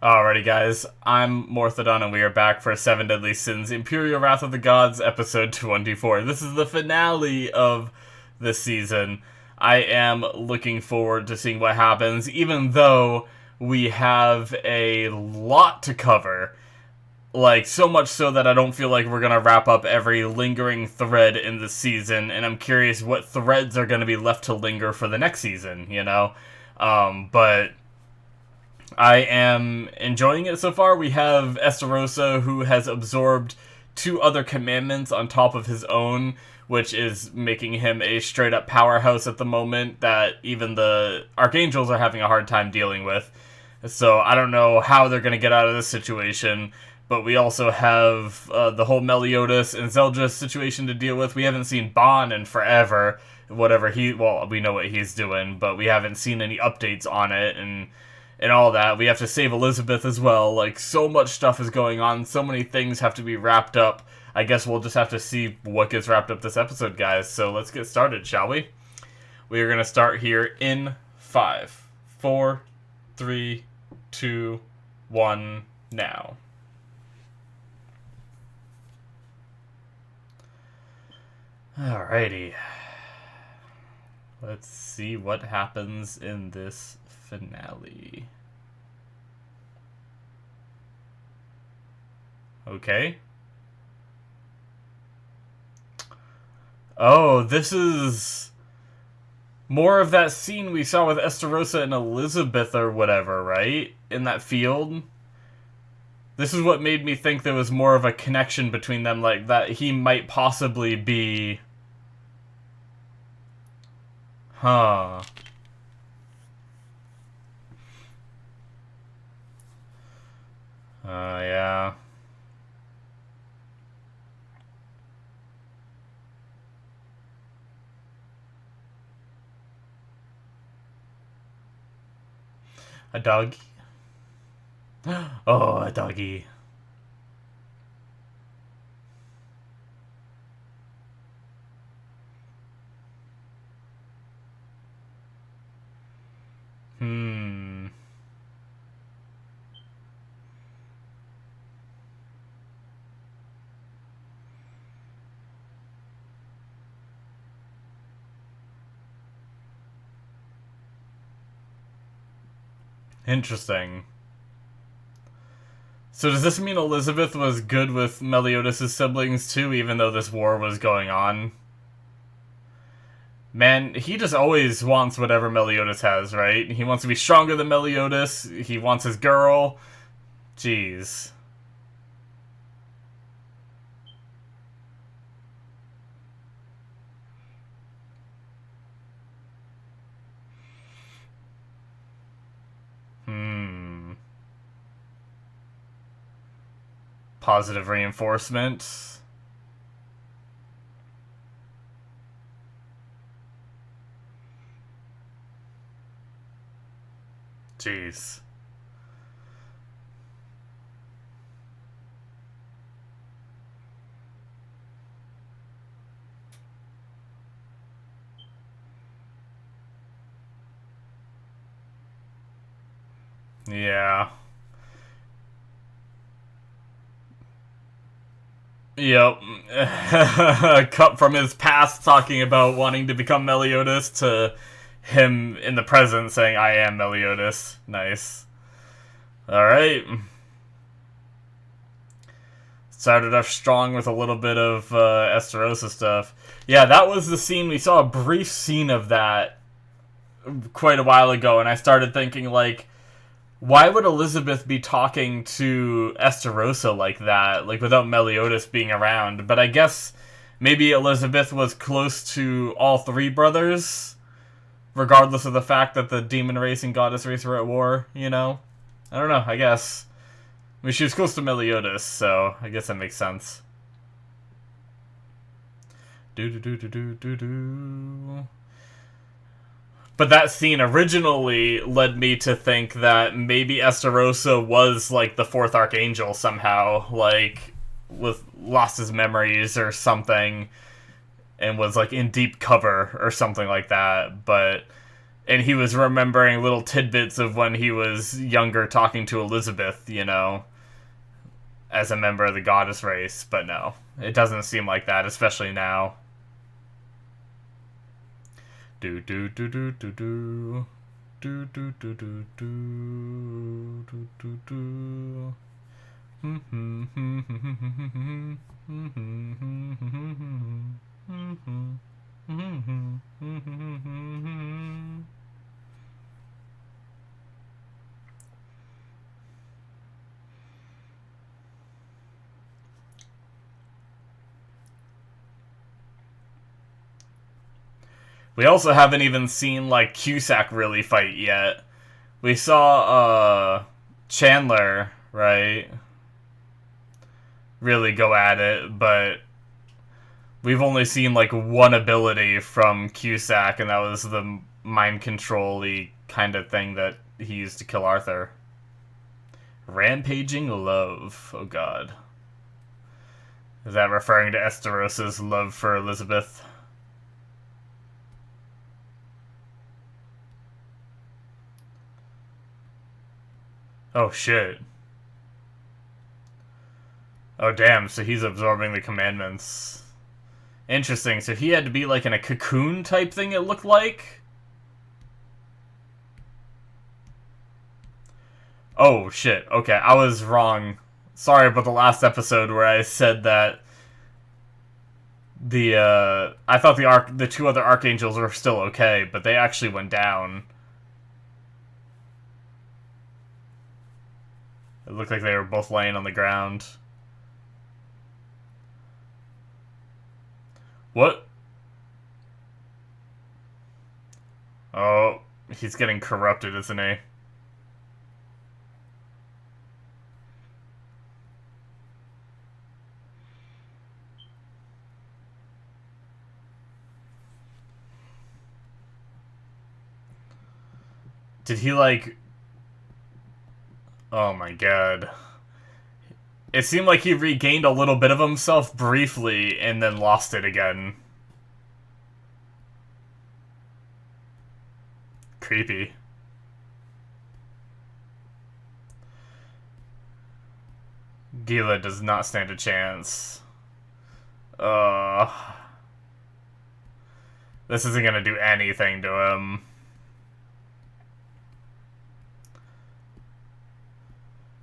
Alrighty guys, I'm Morthadon and we are back for 7 Deadly Sins, Imperial Wrath of the Gods, episode 24. This is the finale of the season. I am looking forward to seeing what happens, even though we have a lot to cover. Like, so much so that I don't feel like we're gonna wrap up every lingering thread in the season, and I'm curious what threads are gonna be left to linger for the next season, you know? But I am enjoying it so far. We have Estarossa, who has absorbed 2 other commandments on top of his own, which is making him a straight-up powerhouse at the moment that even the Archangels are having a hard time dealing with. So I don't know how they're going to get out of this situation, but we also have the whole Meliodas and Zeldris situation to deal with. We haven't seen Bon in forever. Well, we know what he's doing, but we haven't seen any updates on it, and all that. We have to save Elizabeth as well. Like, so much stuff is going on. So many things have to be wrapped up. I guess we'll just have to see what gets wrapped up this episode, guys. So let's get started, shall we? We are going to start here in 5, 4, 3, 2, 1, now. Alrighty. Let's see what happens in this finale. Okay. Oh, this is more of that scene we saw with Estarossa and Elizabeth or whatever, right? In that field. This is what made me think there was more of a connection between them, like that he might possibly be... Huh. Yeah. A doggy? Oh, a doggy. Hmm. Interesting. So does this mean Elizabeth was good with Meliodas' siblings too, even though this war was going on? Man, he just always wants whatever Meliodas has, right? He wants to be stronger than Meliodas, he wants his girl. Jeez. Hmm. Positive reinforcement. Jeez. Yeah. Yep. A cut from his past talking about wanting to become Meliodas to him in the present saying, I am Meliodas. Nice. Alright. Started off strong with a little bit of Estarossa stuff. Yeah, that was the scene. We saw a brief scene of that quite a while ago, and I started thinking, like, why would Elizabeth be talking to Estarossa like that, like without Meliodas being around? But I guess maybe Elizabeth was close to all 3 brothers, regardless of the fact that the demon race and goddess race were at war, you know? I don't know, I guess. I mean, she was close to Meliodas, so I guess that makes sense. Do-do-do-do-do-do-do. But that scene originally led me to think that maybe Estarossa was, like, the 4th Archangel somehow, like, lost his memories or something, and was, like, in deep cover or something like that, but And he was remembering little tidbits of when he was younger talking to Elizabeth, you know, as a member of the goddess race. But no, it doesn't seem like that, especially now. Do do do do do do. Do do do do do do do do. We also haven't even seen, like, Cusack really fight yet. We saw, Chandler, right? Really go at it, but we've only seen, like, one ability from Cusack, and that was the mind control-y kind of thing that he used to kill Arthur. Rampaging love. Oh god. Is that referring to Estarossa's love for Elizabeth? Oh shit. Oh damn, so he's absorbing the commandments. Interesting, so he had to be like in a cocoon type thing, it looked like? Oh shit, okay, I was wrong. Sorry about the last episode where I said that I thought the two other archangels were still okay, but they actually went down. It looked like they were both laying on the ground. What? Oh, he's getting corrupted, isn't he? Did he, like... Oh my god. It seemed like he regained a little bit of himself briefly, and then lost it again. Creepy. Gila does not stand a chance. This isn't gonna do anything to him.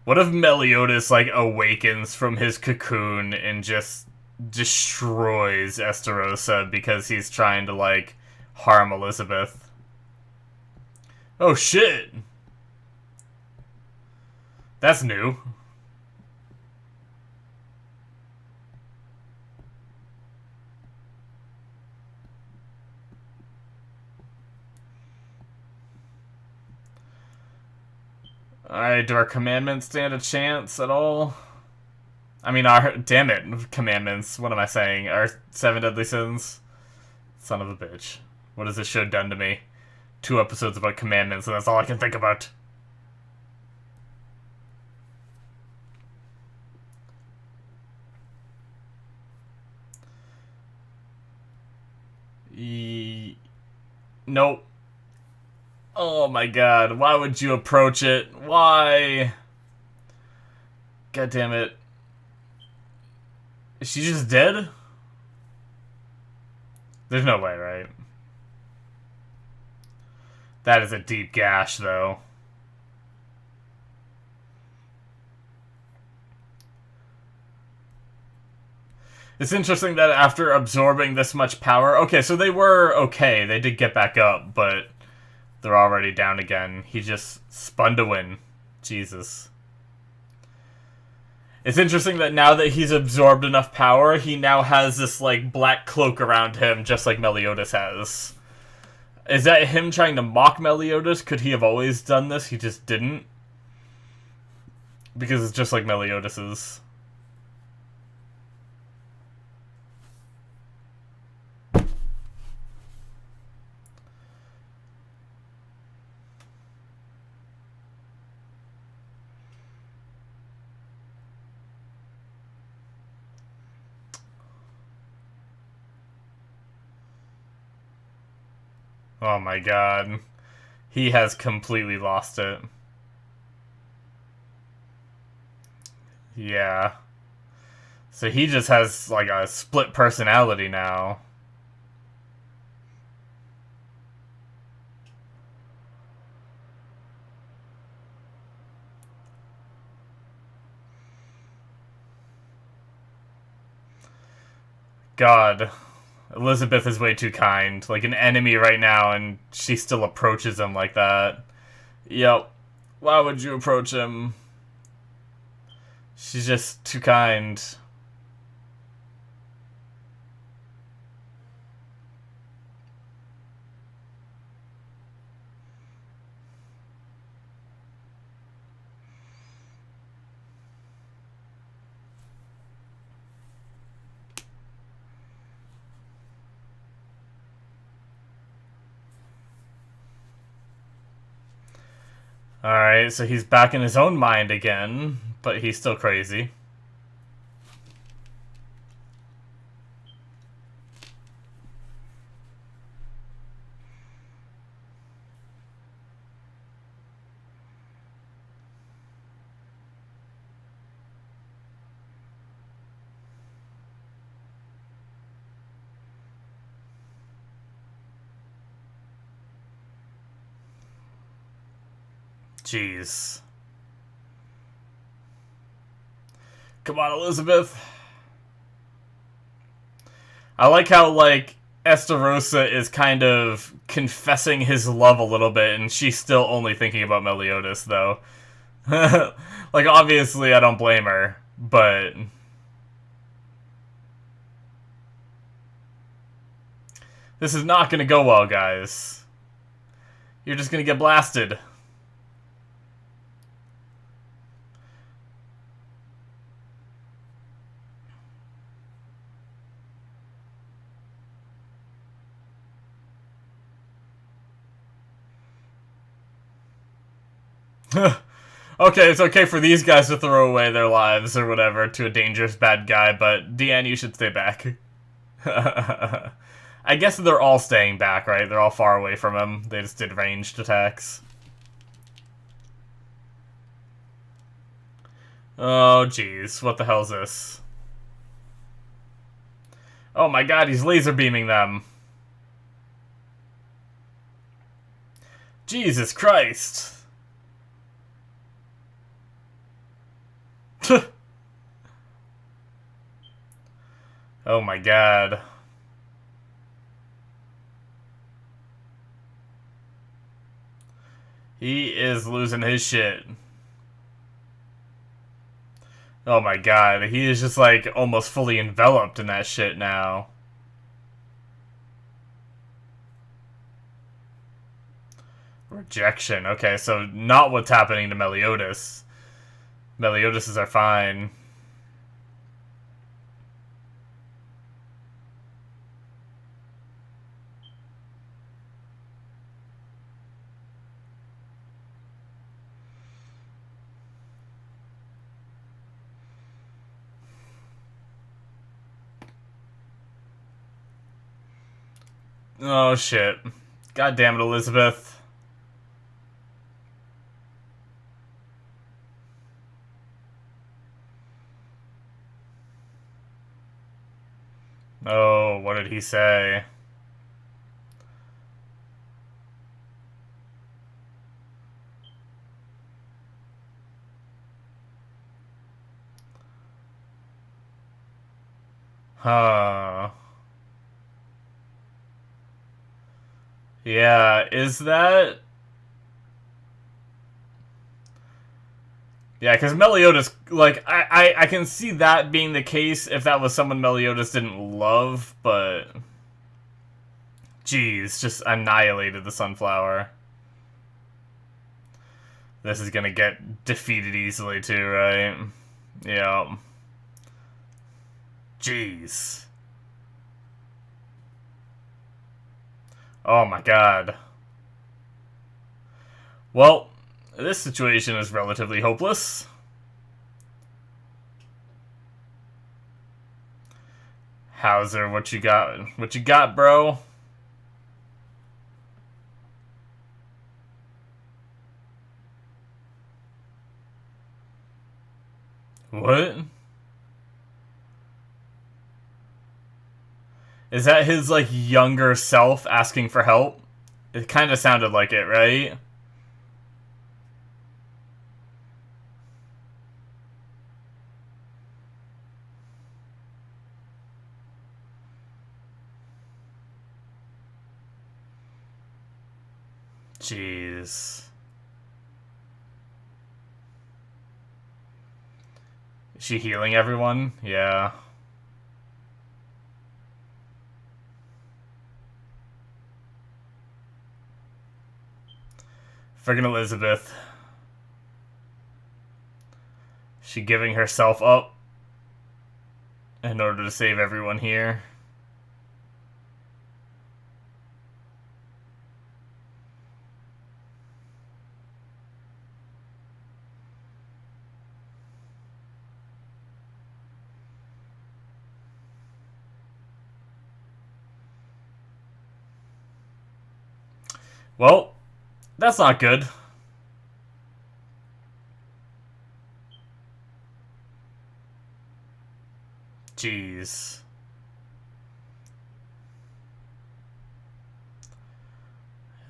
What if Meliodas, like, awakens from his cocoon and just destroys Estarossa because he's trying to, like, harm Elizabeth? Oh shit! That's new. Alright, do our commandments stand a chance at all? I mean, damn it, commandments. What am I saying? Our 7 deadly sins? Son of a bitch. What has this show done to me? 2 episodes about commandments, and that's all I can think about. Nope. Oh my god, why would you approach it? Why? God damn it. Is she just dead? There's no way, right? That is a deep gash, though. It's interesting that after absorbing this much power... Okay, so they were okay. They did get back up, but they're already down again. He just spun to win. Jesus. It's interesting that now that he's absorbed enough power, he now has this, like, black cloak around him, just like Meliodas has. Is that him trying to mock Meliodas? Could he have always done this? He just didn't? Because it's just like Meliodas's. Oh my god. He has completely lost it. Yeah. So he just has, like, a split personality now. God. Elizabeth is way too kind. Like an enemy right now, and she still approaches him like that. Yep. Why would you approach him? She's just too kind. Alright, so he's back in his own mind again, but he's still crazy. Jeez. Come on, Elizabeth. I like how, like, Estarossa is kind of confessing his love a little bit, and she's still only thinking about Meliodas, though. Like, obviously, I don't blame her, but... This is not gonna go well, guys. You're just gonna get blasted. Okay, it's okay for these guys to throw away their lives or whatever to a dangerous bad guy, but Deanne, you should stay back. I guess they're all staying back, right? They're all far away from him. They just did ranged attacks. Oh, jeez. What the hell is this? Oh my god, he's laser beaming them. Jesus Christ. Oh my god. He is losing his shit. Oh my god, he is just like almost fully enveloped in that shit now. Rejection. Okay, so not what's happening to Meliodas. Meliodas are fine. Oh shit. God damn it, Elizabeth. Oh, what did he say? Huh. Yeah, is that... Yeah, because Meliodas, like, I can see that being the case if that was someone Meliodas didn't love, but... Jeez, just annihilated the Sunflower. This is gonna get defeated easily too, right? Yeah. Jeez. Oh my god. Well, this situation is relatively hopeless. Hauser, what you got? What you got, bro? What? Is that his, like, younger self asking for help? It kind of sounded like it, right? Jeez. Is she healing everyone? Yeah. Friggin' Elizabeth. She giving herself up in order to save everyone here. Well, that's not good. Jeez.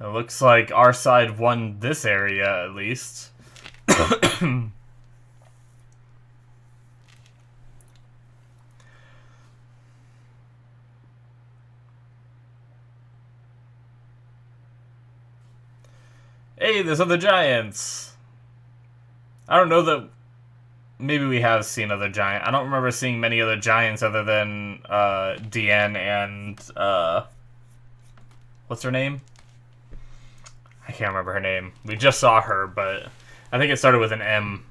It looks like our side won this area, at least. Hey, there's other giants! I don't know that... Maybe we have seen other giants. I don't remember seeing many other giants other than, Deanne and, what's her name? I can't remember her name. We just saw her, but I think it started with an M.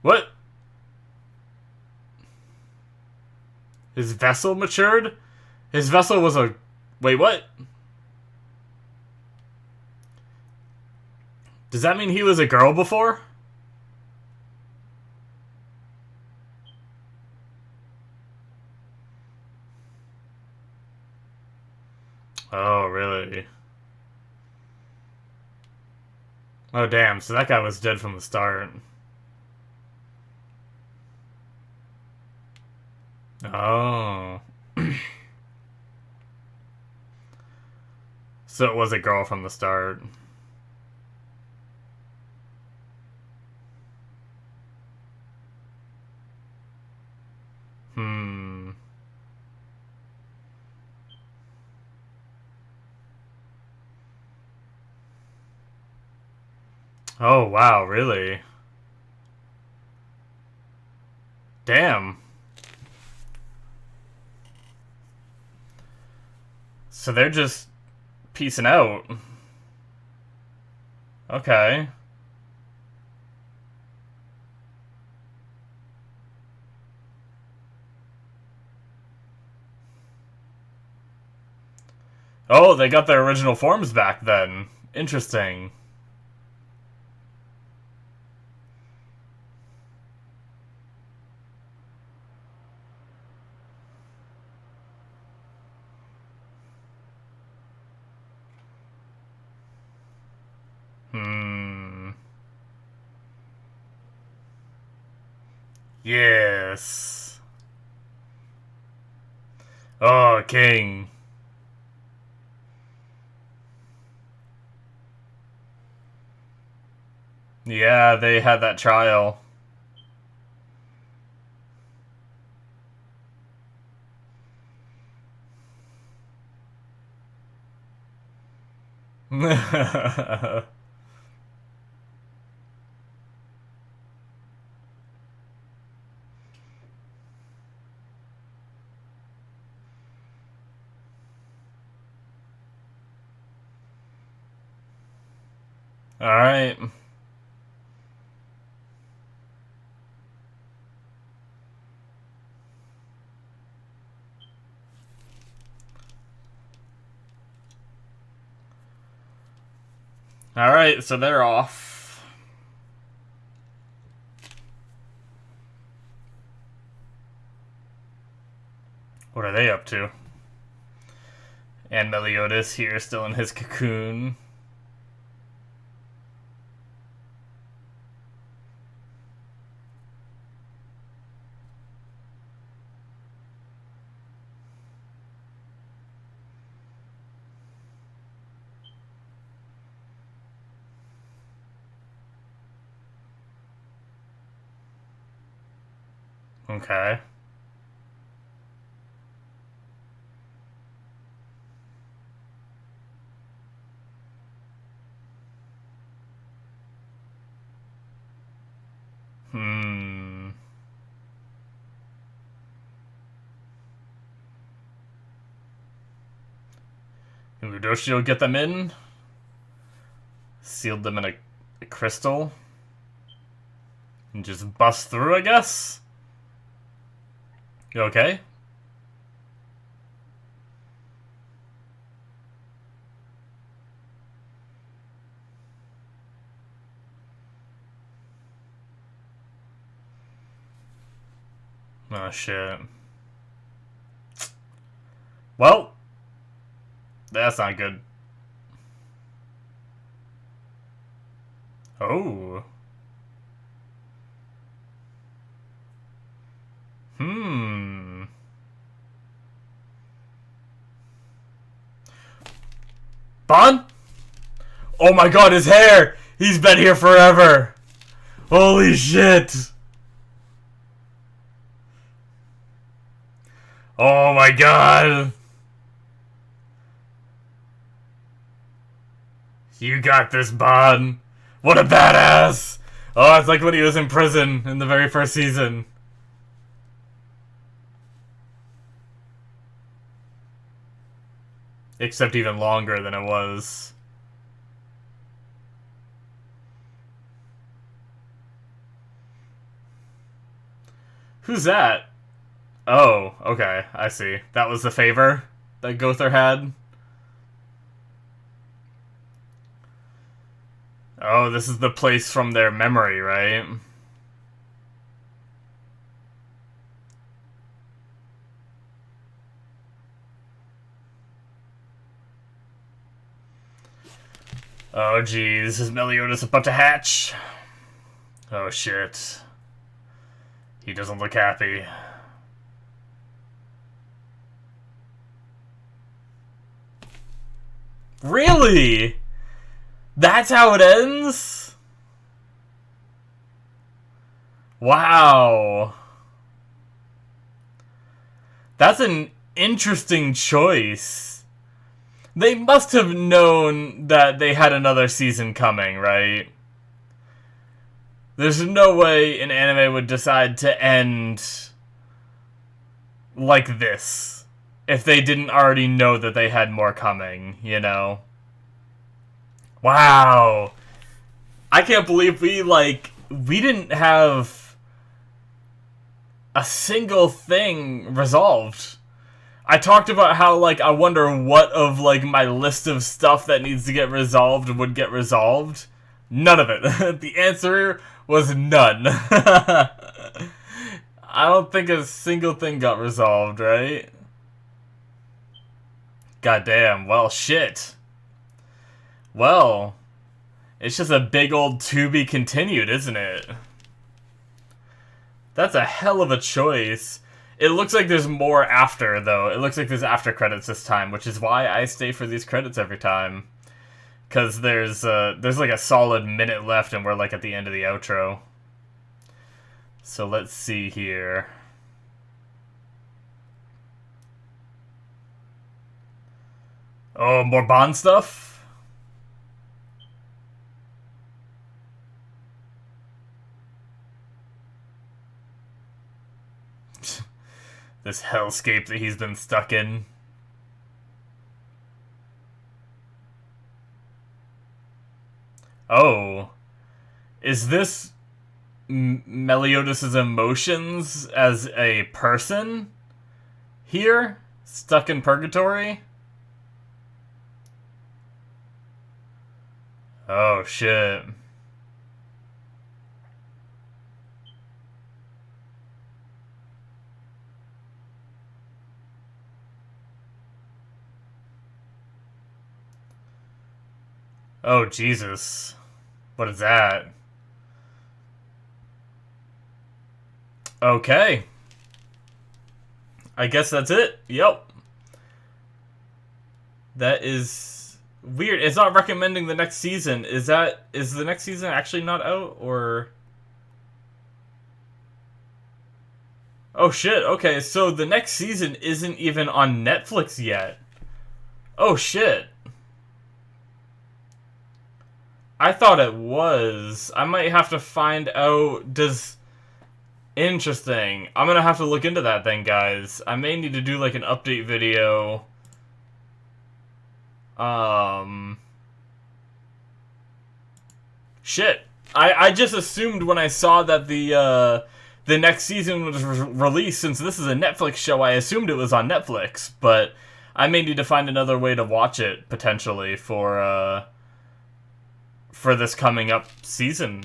What? His vessel matured? His vessel was a... Wait, what? Does that mean he was a girl before? Oh, really? Oh, damn. So that guy was dead from the start. Oh. So it was a girl from the start. Hmm. Oh, wow, really? Damn. So they're just peacing out. Okay. Oh, they got their original forms back then. Interesting. Hmm. Yes. Oh, King. Yeah, they had that trial. Alright. Alright, so they're off. What are they up to? And Meliodas here, still in his cocoon. Okay. Mudoshi will get them in. Sealed them in a crystal. And just bust through, I guess? You okay? Oh, shit. Well, that's not good. Oh. Bon? Oh my god, his hair! He's been here forever! Holy shit! Oh my god! You got this, Bon! What a badass! Oh, it's like when he was in prison in the very first season. Except even longer than it was. Who's that? Oh, okay, I see. That was the favor that Gother had? Oh, this is the place from their memory, right? Oh, geez. Is Meliodas about to hatch? Oh, shit. He doesn't look happy. Really? That's how it ends? Wow. That's an interesting choice. They must have known that they had another season coming, right? There's no way an anime would decide to end like this if they didn't already know that they had more coming, you know? Wow. I can't believe we didn't have a single thing resolved. I talked about how, I wonder what of, my list of stuff that needs to get resolved would get resolved. None of it. The answer was none. I don't think a single thing got resolved, right? Goddamn. Well, shit. Well, it's just a big old to be continued, isn't it? That's a hell of a choice. It looks like there's more after, though. It looks like there's after credits this time, which is why I stay for these credits every time. Because there's like a solid minute left and we're at the end of the outro. So let's see here. Oh, more Bond stuff? This hellscape that he's been stuck in. Oh. Is this Meliodas' emotions as a person? Here? Stuck in purgatory? Oh, shit. Oh, Jesus. What is that? Okay. I guess that's it. Yep. That is weird. It's not recommending the next season. Is the next season actually not out, or... Oh shit, okay, so the next season isn't even on Netflix yet. Oh shit. I thought it was. I might have to find out, Interesting. I'm gonna have to look into that then, guys. I may need to do, like, an update video. Shit. I just assumed when I saw that the next season was released, since this is a Netflix show, I assumed it was on Netflix, but I may need to find another way to watch it, potentially, for this coming up season.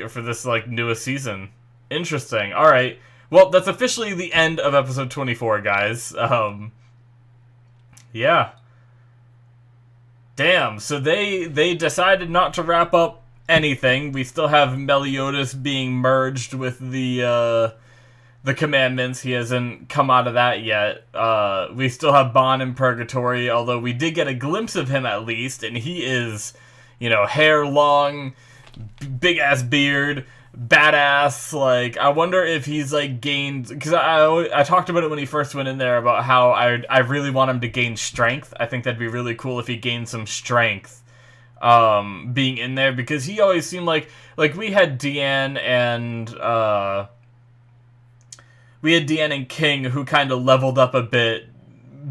For this, like, newest season. Interesting. Alright. Well, that's officially the end of episode 24, guys. Yeah. Damn, so they decided not to wrap up anything. We still have Meliodas being merged with the commandments. He hasn't come out of that yet. We still have Bon in purgatory, although we did get a glimpse of him at least, and he is, hair long, big ass beard, badass. Like, I wonder if he's, like, gained, because I talked about it when he first went in there about how I really want him to gain strength. I think that'd be really cool if he gained some strength being in there, because he always seemed like we had Deanne and King, who kind of leveled up a bit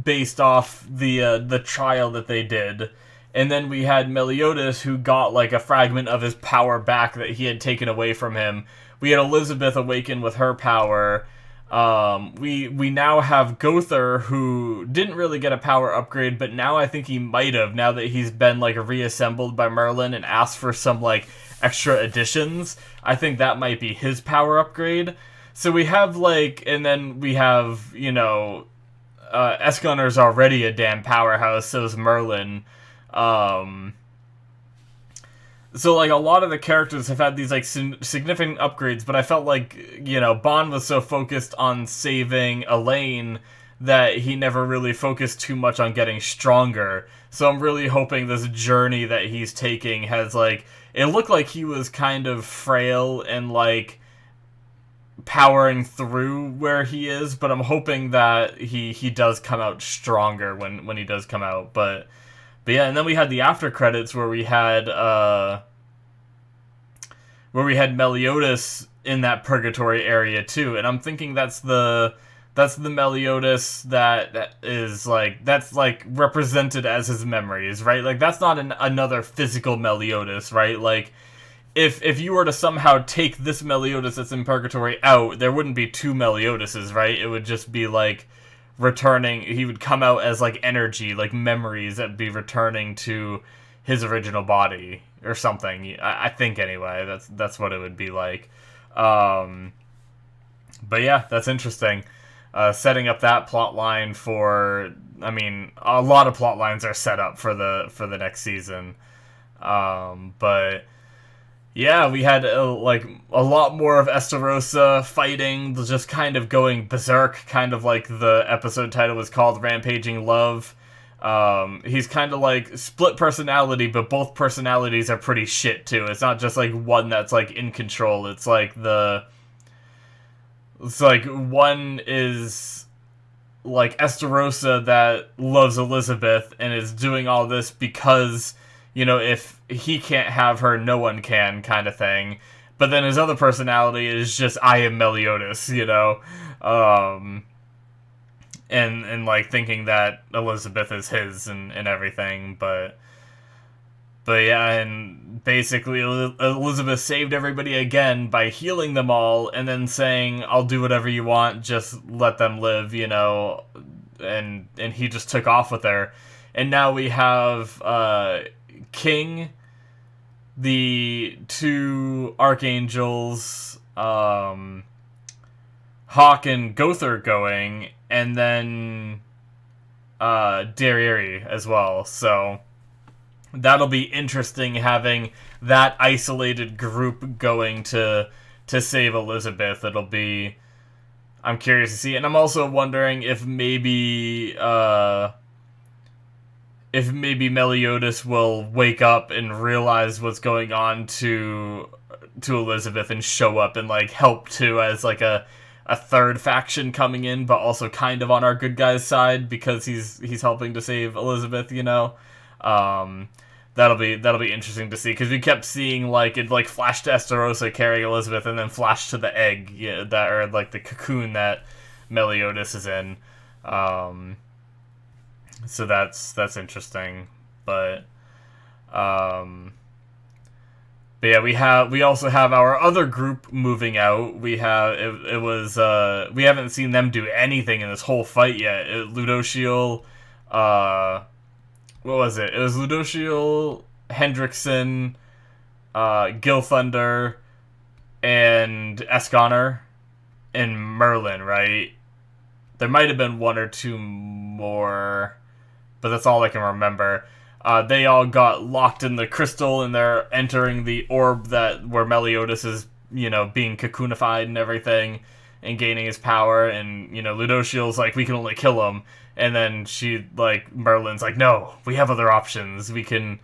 based off the trial that they did. And then we had Meliodas, who got, like, a fragment of his power back that he had taken away from him. We had Elizabeth awaken with her power. We now have Gother, who didn't really get a power upgrade, but now I think he might have, now that he's been, like, reassembled by Merlin and asked for some, like, extra additions. I think that might be his power upgrade. So we have, like, and then we have, Esgunner's already a damn powerhouse, so is Merlin. So, like, a lot of the characters have had these, like, significant upgrades, but I felt like, Bond was so focused on saving Elaine that he never really focused too much on getting stronger. So I'm really hoping this journey that he's taking has, like, it looked like he was kind of frail and, like, powering through where he is, but I'm hoping that he does come out stronger when he does come out, But yeah, and then we had the after credits where we had Meliodas in that purgatory area too, and I'm thinking that's the Meliodas that is that's represented as his memories, right? Like, that's not another physical Meliodas, right? Like, if you were to somehow take this Meliodas that's in purgatory out, there wouldn't be two Meliodases, right? It would just be like returning, he would come out as, like, energy, like memories that would be returning to his original body or something. I think, anyway, that's what it would be like. But yeah, that's interesting. Setting up that plot line for, I mean, a lot of plot lines are set up for the next season. But yeah, we had, a lot more of Estarossa fighting, just kind of going berserk, kind of like the episode title was called, Rampaging Love. He's kind of, like, split personality, but both personalities are pretty shit, too. It's not just, like, one that's, like, in control. It's like one is, like, Estarossa that loves Elizabeth and is doing all this because, if he can't have her, no one can, kind of thing. But then his other personality is just, I am Meliodas, and like, thinking that Elizabeth is his and everything, but yeah, and basically Elizabeth saved everybody again by healing them all, and then saying, I'll do whatever you want, just let them live, and he just took off with her. And now we have, King, the two archangels, Hawk and Gother going, and then Deriri as well. So that'll be interesting having that isolated group going to save Elizabeth. I'm curious to see, and I'm also wondering if maybe Meliodas will wake up and realize what's going on to Elizabeth and show up and like help too, as like a third faction coming in, but also kind of on our good guys' side because he's helping to save Elizabeth. That'll be interesting to see, because we kept seeing like it like flash to Estarossa carrying Elizabeth and then flash to the egg, or like the cocoon that Meliodas is in. So that's interesting, but yeah, we also have our other group moving out. We haven't seen them do anything in this whole fight yet. Ludociel, what was it? It was Ludociel, Hendrickson, Gilthunder, and Esconner, and Merlin, right? There might have been one or two more, but that's all I can remember. They all got locked in the crystal, and they're entering the orb where Meliodas is, being cocoonified and everything, and gaining his power. And Ludociel's like, we can only kill him, and then Merlin's like, no, we have other options. We can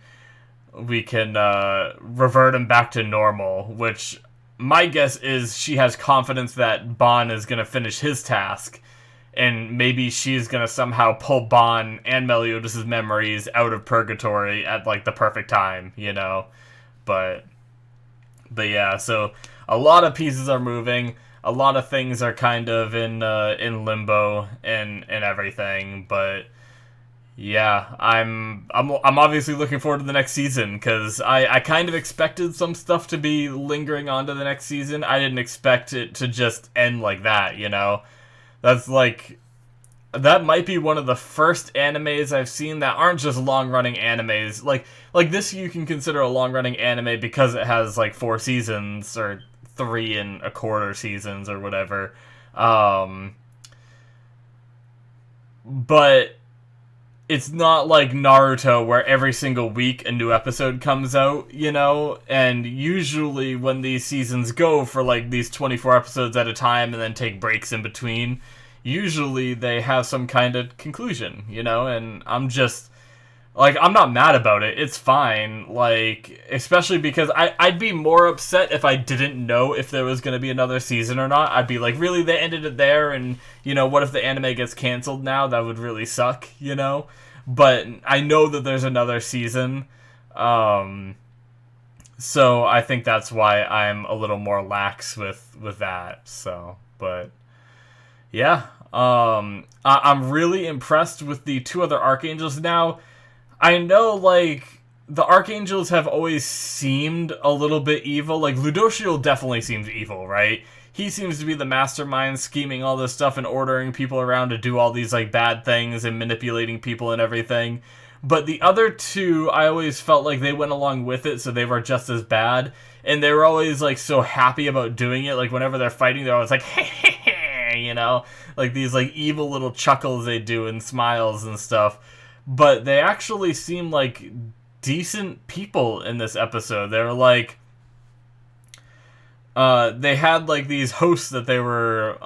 revert him back to normal. Which my guess is she has confidence that Bon is gonna finish his task. And maybe she's going to somehow pull Bon and Meliodas' memories out of purgatory at, like, the perfect time, But yeah, so a lot of pieces are moving. A lot of things are kind of in limbo and everything. But yeah, I'm obviously looking forward to the next season, because I kind of expected some stuff to be lingering on to the next season. I didn't expect it to just end like that, That's that might be one of the first animes I've seen that aren't just long-running animes. Like this you can consider a long-running anime because it has, 4 seasons, or 3 1/4 seasons, or whatever. But it's not like Naruto, where every single week a new episode comes out, And usually when these seasons go for, these 24 episodes at a time and then take breaks in between, usually they have some kind of conclusion, And I'm just, I'm not mad about it. It's fine, especially because I'd be more upset if I didn't know if there was going to be another season or not. I'd be like, really, they ended it there, and, what if the anime gets canceled now? That would really suck, But I know that there's another season, so I think that's why I'm a little more lax with that, so, but yeah, I'm really impressed with the 2 other Archangels now. I know, the Archangels have always seemed a little bit evil. Ludociel definitely seems evil, right? He seems to be the mastermind scheming all this stuff and ordering people around to do all these, bad things and manipulating people and everything. But the other 2, I always felt like they went along with it, so they were just as bad. And they were always, so happy about doing it. Whenever they're fighting, they're always like, hey, hey, hey, these, evil little chuckles they do and smiles and stuff. But they actually seem like decent people in this episode. They were they had these hosts that they were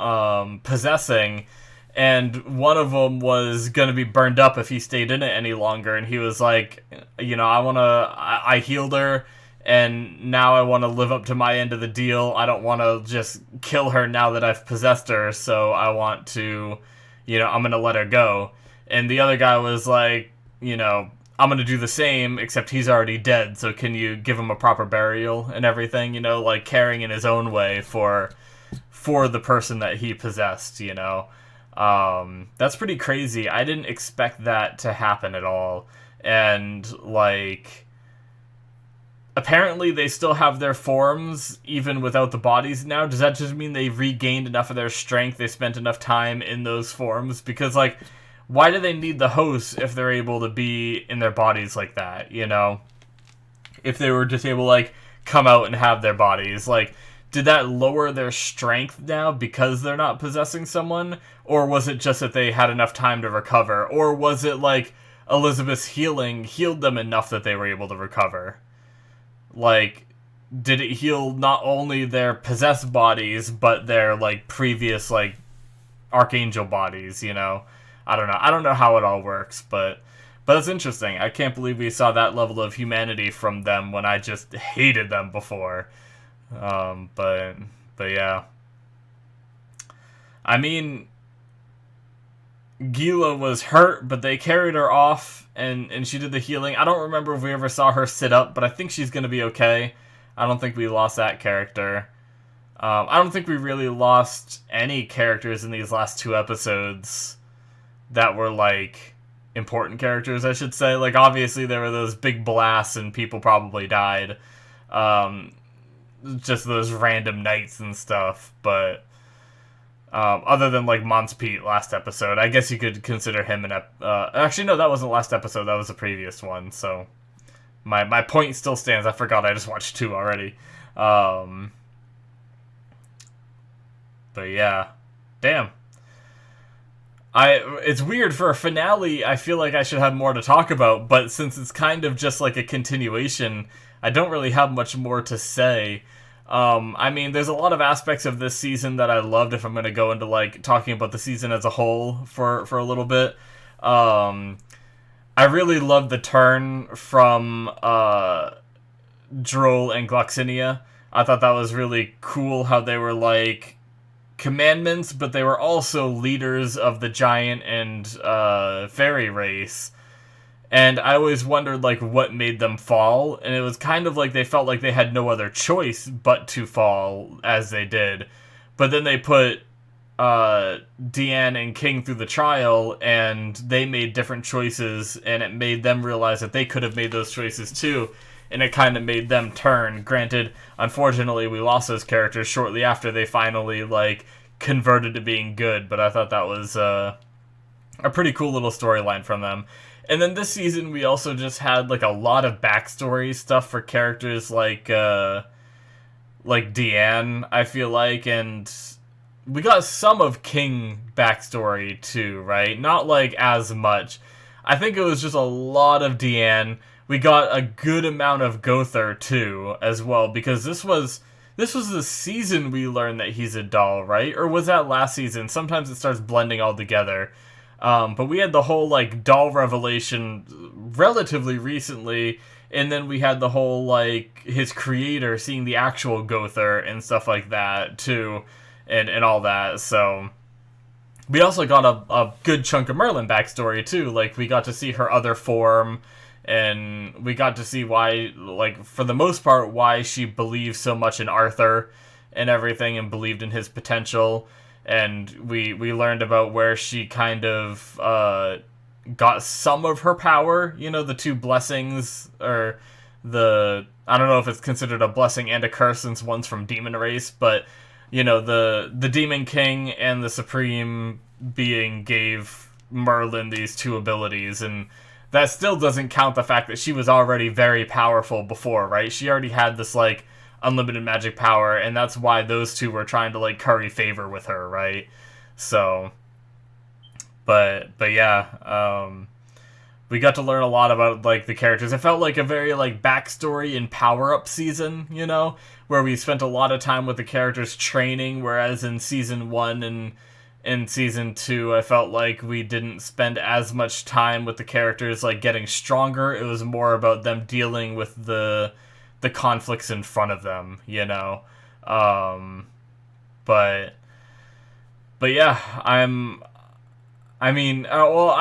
possessing, and one of them was gonna be burned up if he stayed in it any longer. And he was like, I healed her, and now I want to live up to my end of the deal. I don't want to just kill her now that I've possessed her, so I want to, I'm going to let her go. And the other guy was like, I'm going to do the same, except he's already dead, so can you give him a proper burial and everything, caring in his own way for the person that he possessed, That's pretty crazy. I didn't expect that to happen at all. And, apparently they still have their forms even without the bodies now. Does that just mean they've regained enough of their strength, they spent enough time in those forms? Because, why do they need the hosts if they're able to be in their bodies like that, If they were just able to, come out and have their bodies, did that lower their strength now because they're not possessing someone? Or was it just that they had enough time to recover? Or was it, Elizabeth's healing healed them enough that they were able to recover. Like, did it heal not only their possessed bodies, but their, like, previous, like, archangel bodies, you know? I don't know. I don't know how it all works, but it's interesting. I can't believe we saw that level of humanity from them when I just hated them before. But yeah. I mean, Gila was hurt, but they carried her off, and she did the healing. I don't remember if we ever saw her sit up, but I think she's going to be okay. I don't think we lost that character. I don't think we really lost any characters in these last 2 episodes that were, like, important characters, I should say. Like, obviously there were those big blasts and people probably died. Just those random knights and stuff, but other than, like, Mons Pete last episode, I guess you could consider him an actually, no, that wasn't last episode, that was the previous one, so my point still stands. I forgot I just watched 2 already. But yeah, damn. It's weird for a finale. I feel like I should have more to talk about, but since it's kind of just like a continuation, I don't really have much more to say. I mean, there's a lot of aspects of this season that I loved. If I'm going to go into like talking about the season as a whole for a little bit, I really loved the turn from Droll and Gloxinia. I thought that was really cool how they were like commandments, but they were also leaders of the giant and fairy race. And I always wondered, like, what made them fall, and it was kind of like they felt like they had no other choice but to fall as they did. But then they put Deanne and King through the trial, and they made different choices, and it made them realize that they could have made those choices too, and it kind of made them turn. Granted, unfortunately, we lost those characters shortly after they finally, like, converted to being good, but I thought that was a pretty cool little storyline from them. And then this season, we also just had, like, a lot of backstory stuff for characters like Deanne, I feel like, and we got some of King backstory, too, right? Not, like, as much. I think it was just a lot of Deanne. We got a good amount of Gother, too, as well, because this was the season we learned that he's a doll, right? Or was that last season? Sometimes it starts blending all together. But we had the whole, like, doll revelation relatively recently, and then we had the whole, like, his creator seeing the actual Gother and stuff like that, too, and all that, so we also got a good chunk of Merlin backstory, too. Like, we got to see her other form, and we got to see why, like, for the most part, why she believed so much in Arthur and everything, and believed in his potential. And we learned about where she kind of got some of her power, you know, the 2 blessings, or I don't know if it's considered a blessing and a curse since one's from Demon Race, but, you know, the Demon King and the Supreme Being gave Merlin these 2 abilities, and that still doesn't count the fact that she was already very powerful before, right? She already had this, like, unlimited magic power, and that's why those 2 were trying to, like, curry favor with her, right? So, but yeah, we got to learn a lot about, like, the characters. It felt like a very, like, backstory and power-up season, you know, where we spent a lot of time with the characters training, whereas in Season 1 and in Season 2, I felt like we didn't spend as much time with the characters, like, getting stronger. It was more about them dealing with the conflicts in front of them, you know. But yeah, I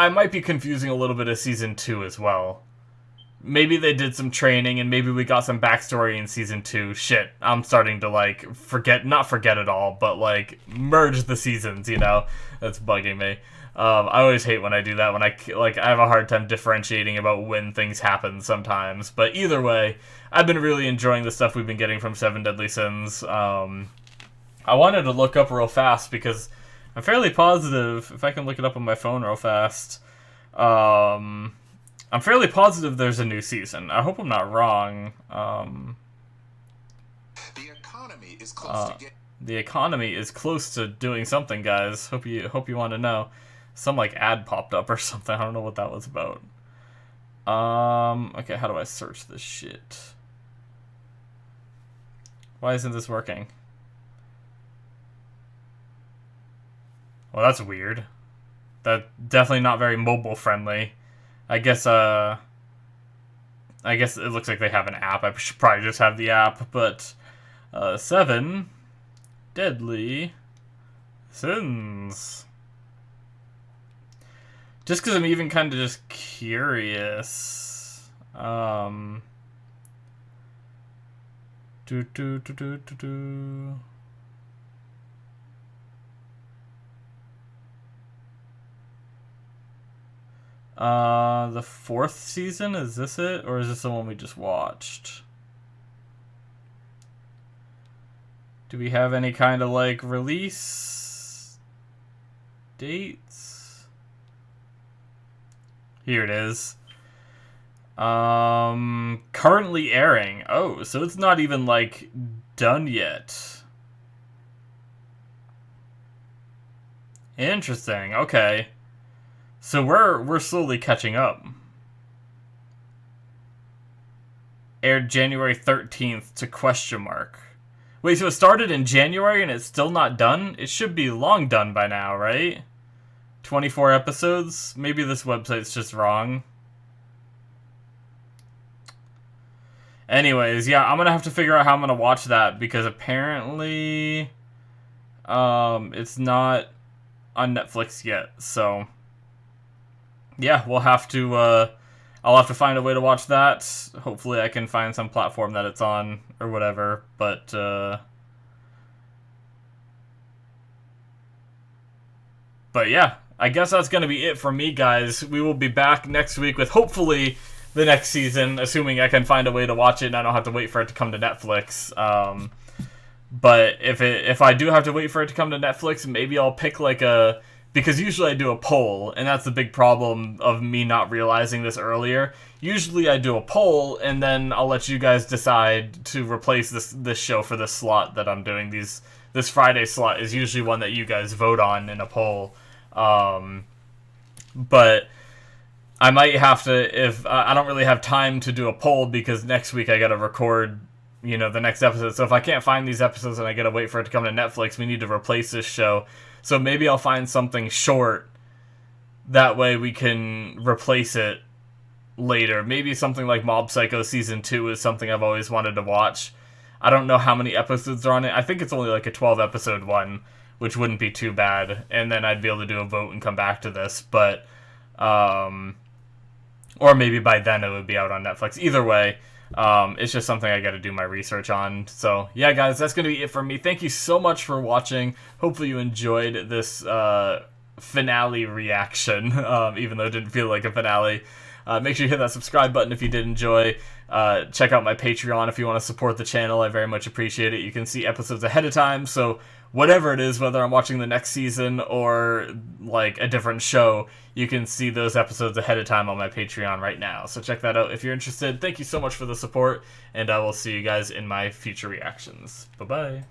might be confusing a little bit of Season 2 as well. Maybe they did some training, and maybe we got some backstory in Season 2. Shit, I'm starting to, like, not forget it all, but, like, merge the seasons, you know? That's bugging me. I always hate when I do that, when I have a hard time differentiating about when things happen sometimes. But either way, I've been really enjoying the stuff we've been getting from Seven Deadly Sins. I wanted to look up real fast, because I'm fairly positive, if I can look it up on my phone real fast, I'm fairly positive there's a new season. I hope I'm not wrong. The economy is close to the economy is close to doing something, guys. Hope you want to know. Some, like, ad popped up or something. I don't know what that was about. Okay, how do I search this shit? Why isn't this working? Well, that's weird. That's definitely not very mobile friendly. I guess it looks like they have an app. I should probably just have the app, but 7 deadly sins. Just because I'm even kind of just curious. The 4th season, is this it? Or is this the one we just watched? Do we have any kind of, like, release dates? Here it is. Currently airing. Oh, so it's not even, like, done yet. Interesting, okay. So we're slowly catching up. Aired January 13th to question mark. Wait, so it started in January and it's still not done? It should be long done by now, right? 24 episodes? Maybe this website's just wrong. Anyways, yeah, I'm gonna have to figure out how I'm gonna watch that because apparently it's not on Netflix yet, so yeah, we'll have to I'll have to find a way to watch that. Hopefully I can find some platform that it's on or whatever, but yeah, I guess that's going to be it for me, guys. We will be back next week with hopefully the next season, assuming I can find a way to watch it and I don't have to wait for it to come to Netflix. But if I do have to wait for it to come to Netflix, maybe I'll pick like a... Because usually I do a poll, and that's the big problem of me not realizing this earlier. Usually I do a poll, and then I'll let you guys decide to replace this show for this slot that I'm doing. This Friday slot is usually one that you guys vote on in a poll. But I might have to, if I don't really have time to do a poll because next week I gotta record, the next episode. So if I can't find these episodes and I gotta wait for it to come to Netflix, we need to replace this show. So maybe I'll find something short. That way we can replace it later. Maybe something like Mob Psycho Season 2 is something I've always wanted to watch. I don't know how many episodes are on it. I think it's only like a 12-episode one, which wouldn't be too bad. And then I'd be able to do a vote and come back to this. But, or maybe by then it would be out on Netflix. Either way, it's just something I got to do my research on. So, yeah, guys, that's going to be it for me. Thank you so much for watching. Hopefully you enjoyed this finale reaction, even though it didn't feel like a finale. Make sure you hit that subscribe button if you did enjoy. Check out my Patreon if you want to support the channel. I very much appreciate it. You can see episodes ahead of time, so whatever it is, whether I'm watching the next season or like a different show, you can see those episodes ahead of time on my Patreon right now. So check that out if you're interested. Thank you so much for the support, and I will see you guys in my future reactions. Bye-bye.